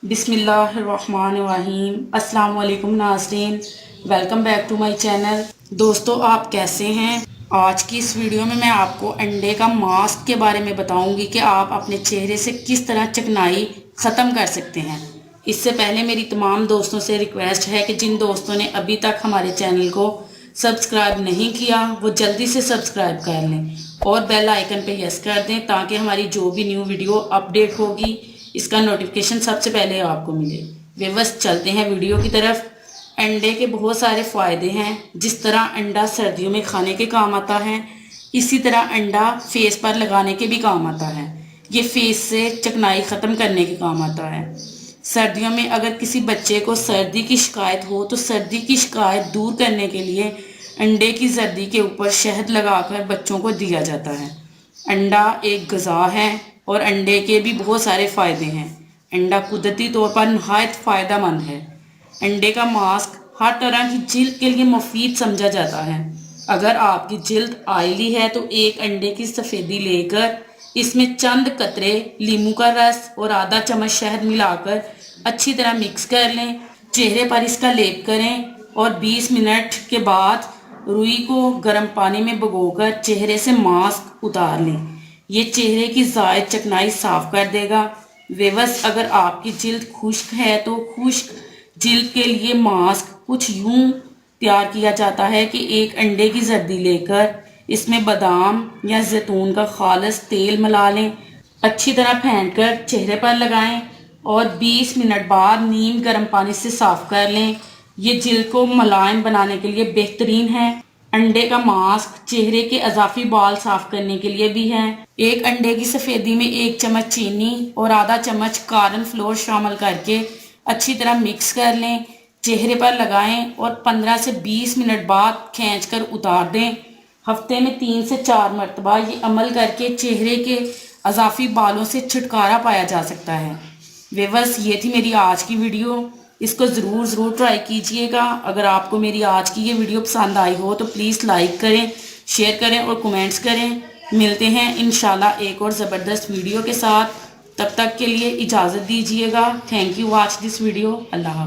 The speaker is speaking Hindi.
बिस्मिल्लाहिर्रहमानिर्रहीम। अस्सलाम वालेकुम नाज़रीन, welcome back to my channel. दोस्तों, आप कैसे हैं? आज की इस वीडियो में मैं आपको अंडे का मास्क के बारे में बताऊंगी कि आप अपने चेहरे से किस तरह चिकनाई ख़त्म कर सकते हैं। इससे पहले मेरी तमाम दोस्तों से रिक्वेस्ट है कि जिन दोस्तों ने अभी तक हमारे चैनल को सब्सक्राइब नहीं किया वो जल्दी से सब्सक्राइब कर लें और बेल आइकन पे यस कर दें ताकि हमारी जो भी न्यू वीडियो अपडेट होगी इसका नोटिफिकेशन सबसे पहले आपको मिले। वे बस चलते हैं वीडियो की तरफ। अंडे के बहुत सारे फ़ायदे हैं। जिस तरह अंडा सर्दियों में खाने के काम आता है, इसी तरह अंडा फेस पर लगाने के भी काम आता है। ये फेस से चिकनाई ख़त्म करने के काम आता है। सर्दियों में अगर किसी बच्चे को सर्दी की शिकायत हो तो सर्दी की शिकायत दूर करने के लिए अंडे की जर्दी के ऊपर शहद लगाकर बच्चों को दिया जाता है। अंडा एक ग़िज़ा है और अंडे के भी बहुत सारे फ़ायदे हैं। अंडा कुदरती तौर पर नहायत फ़ायदेमंद है। अंडे का मास्क हर तरह की जिल्द के लिए मुफीद समझा जाता है। अगर आपकी जिल्द आयली है तो एक अंडे की सफ़ेदी लेकर इसमें चंद कतरे लीमू का रस और आधा चम्मच शहद मिलाकर अच्छी तरह मिक्स कर लें। चेहरे पर इसका लेप करें और 20 मिनट के बाद रुई को गर्म पानी में भिगोकर चेहरे से मास्क उतार लें। ये चेहरे की ज़ायद चिकनाई साफ कर देगा। वेवस, अगर आपकी जिल्द खुश्क है तो खुश्क जिल्द के लिए मास्क कुछ यूं तैयार किया जाता है कि एक अंडे की जर्दी लेकर इसमें बादाम या जैतून का खालिस तेल मिला लें, अच्छी तरह फेंटकर चेहरे पर लगाएं और 20 मिनट बाद नीम गर्म पानी से साफ कर लें। ये जिल्द को मुलायम बनाने के लिए बेहतरीन है। अंडे का मास्क चेहरे के अजाफी बाल साफ करने के लिए भी है। एक अंडे की सफ़ेदी में 1 चम्मच चीनी और आधा चम्मच कॉर्न फ्लोर शामिल करके अच्छी तरह मिक्स कर लें, चेहरे पर लगाएं और 15 से 20 मिनट बाद खींचकर उतार दें। हफ्ते में 3 से 4 मरतबा ये अमल करके चेहरे के अजाफी बालों से छुटकारा पाया जा सकता है। व्यूअर्स, ये थी मेरी आज की वीडियो। इसको ज़रूर ट्राई कीजिएगा। अगर आपको मेरी आज की ये वीडियो पसंद आई हो तो प्लीज़ लाइक करें, शेयर करें और कमेंट्स करें। मिलते हैं इंशाल्लाह एक और ज़बरदस्त वीडियो के साथ। तब तक के लिए इजाज़त दीजिएगा। Thank you watch this video. अल्लाह हाफ़िज़।